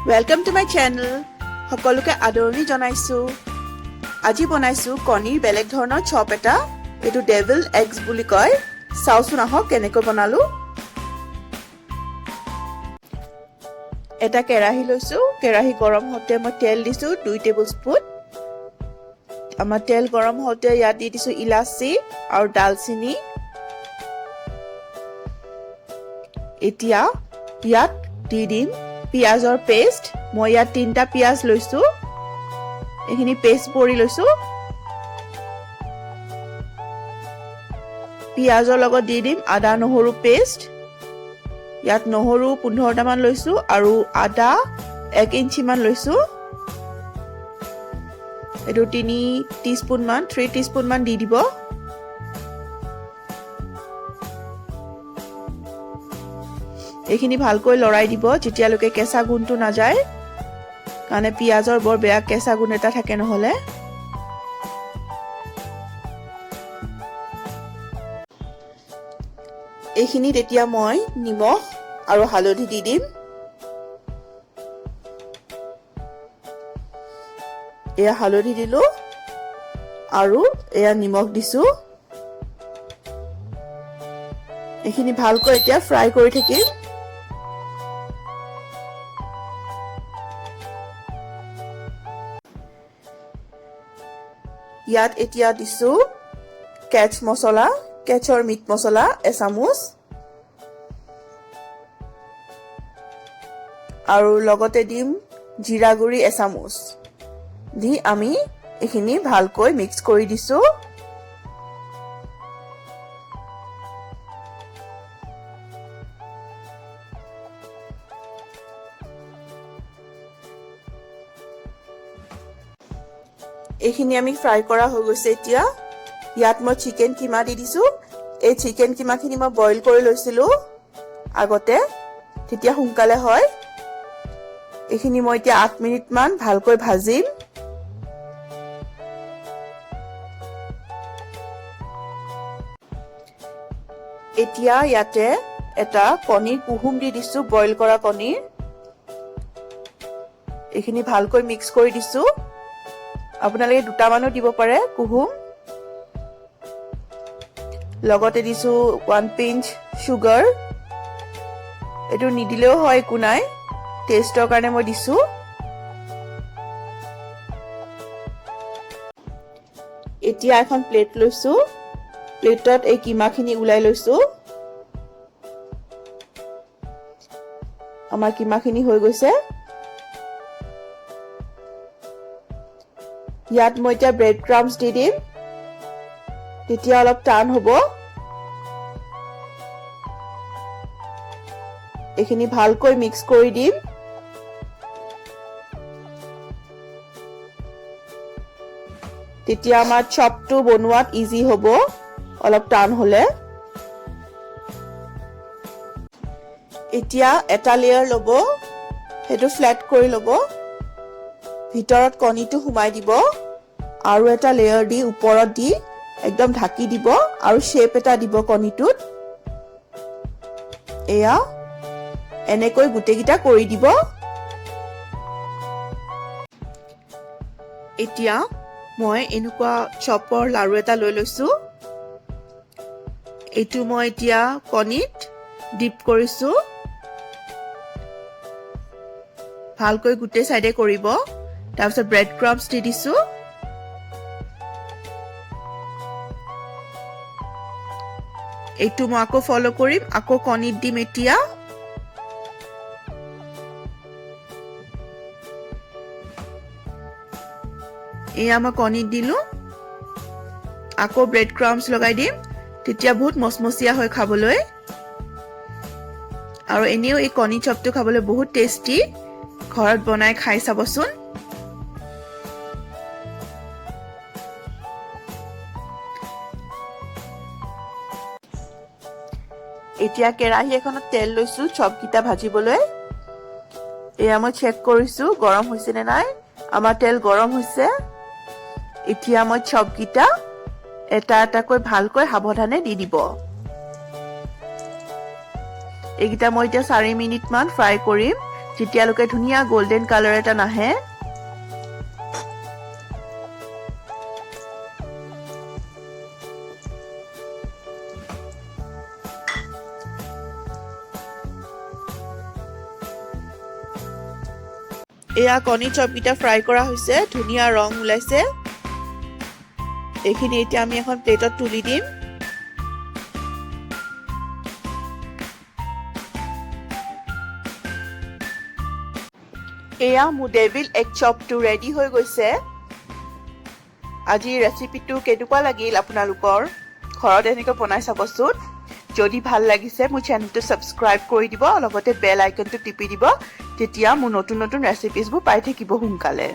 Welcome to my channel. সকলোকে আদৰণি জনাইছো। আজি বনাইছো কণীৰ বেলেগ ধৰণৰ চপ এটা। এটো ডেভিল এগছ বুলি কয়। চাওচোন আহক কেনেকৈ বনালো। এটা কেৰাহী লৈছো। কেৰাহী গৰম হতে মই তেল দিছো 2 টেবুলস্পুন। আমাৰ তেল গৰম হতে ইয়াত দি দিছো ইলাচি আৰু ডালচিনি। এতিয়া ইয়াত দি দিম পিয়াজৰ পেষ্ট। মই ইয়াত 3টা পিয়াজ লৈছো। এখিনি পেষ্ট কৰি লৈছো। পিয়াজৰ লগত দি দিম আদা নহৰু পেষ্ট। ইয়াত নহৰু 15টা মান লৈছো আৰু আদা 1 ইঞ্চি মান লৈছো। এটো 3 টিস্পুন মান দি দিব। এখিনি ভালকৈ লৰাই দিব যেতিয়ালৈকে কেঁচা গুণটো না যায়। কানে পিয়াজৰ বৰ বেয়া কেঁচা গুণ এটা থাকে নহলে। এইখিনি তেতিয়া মই নিমখ আৰু হালধি দি দিম। এয়া হালধি দিলো আৰু এয়া নিমখ দিছো। এইখিনি ভালকৈ এতিয়া ফ্ৰাই কৰি থাকিম। ইয়াত এতিয়া দিছো কেচ মছলা, কেচৰ মিট মছলা এচামুচ আৰু লগতে দিম জিৰা গুৰি এচামুচ। দি আমি এখিনি ভালকৈ মিক্স কৰি দিছো। এইখিনি আমি ফ্ৰাই কৰা হৈ গৈছে এতিয়া। ইয়াত মই চিকেন কিমা দি দিছো। এই চিকেন কিমা খিনি মই বইল কৰি লৈছিলো আগতে, তেতিয়া সোনকালে হয়। এইখিনি মই এতিয়া 8 মিনিট মান ভালকৈ ভাজিম। এতিয়া ইয়াতে এটা কণীৰ কুহুম দি দিছো, বইল কৰা কণীৰ। এইখিনি ভালকৈ মিক্স কৰি দিছো। আপোনালোকে 2টা মানো দিব পাৰে কুহুম। লগতে দিছো 1 পিঞ্চ সুগাৰ। এটো নিদিলেও হয়, একো নাই, টেষ্টৰ কাৰণে মই দিছো। এতিয়া এখন প্লেট লৈছো। প্লেটত এই কিমাখিনি উলাই লৈছো। আমাৰ কিমাখিনি হৈ গৈছে। ইয়াত মই এতিয়া ব্ৰেড ক্ৰাম্বছ দি দিম। তেতিয়া অলপ টান হ'ব। এইখিনি ভালকৈ মিক্স কৰি দিম। তেতিয়া আমাৰ চপটো বনোৱাত ইজি হ'ব, অলপ টান হলে। এতিয়া এটা লেয়াৰ ল'ব, সেইটো ফ্লেট কৰি ল'ব। ভিতৰত কণীটো সোমাই দিব আৰু এটা লেয়াৰ দি ওপৰত দি একদম ঢাকি দিব আৰু শেপ এটা দিব কণীটোত। এয়া এনেকৈ গুটেকিটা কৰি দিব। এতিয়া মই এনেকুৱা চপৰ লাৰু এটা লৈ লৈছো। এইটো মই এতিয়া কণীত ডিপ কৰিছো। ভালকৈ গুটে সাইডে কৰিব। তাৰপিছত ব্ৰেড ক্ৰাম্বছ দি দিছো। এইটো মই আকৌ ফলো কৰিম, আকৌ কণীত দিম এতিয়া। এয়া মই কণীত দিলো। আকৌ ব্ৰেড ক্ৰাম্বছ লগাই দিম। তেতিয়া বহুত মচমচীয়া হয় খাবলৈ। আৰু এনেও এই কণী চপটো খাবলৈ বহুত টেষ্টি। ঘৰত বনাই খাই চাবচোন। এতিয়া কেৰাহী এখনত তেল লৈছো চপকিটা ভাজিবলৈ। এয়া মই চেক কৰিছো গৰম হৈছে নে নাই। আমাৰ তেল গৰম হৈছে। এতিয়া মই চপকিটা এটা এটাকৈ ভালকৈ সাৱধানে দি দিব। এইকেইটা মই এতিয়া 4 মিনিট মান ফ্ৰাই কৰিম। যেতিয়ালৈকে ধুনীয়া গোল্ডেন কালাৰ এটা নাহে। এয়া কণী চপকেইটা ফ্ৰাই কৰা হৈছে, ধুনীয়া ৰং ওলাইছে। এইখিনি এতিয়া আমি এখন প্লেটত তুলি দিম। এয়া মোৰ ডেভিল এগ চপটো ৰেডি হৈ গৈছে। আজিৰ ৰেচিপিটো কেনেকুৱা লাগিল আপোনালোকৰ? ঘৰত এনেকৈ বনাই চাবচোন। যদি ভাল লাগিছে মোৰ চেনেলটো ছাবস্ক্ৰাইব কৰি দিব, লগতে বেল আইকনটো টিপি দিব, তেতিয়া মোৰ নতুন নতুন ৰেচিপিজবোৰ পাই থাকিব সোনকালে।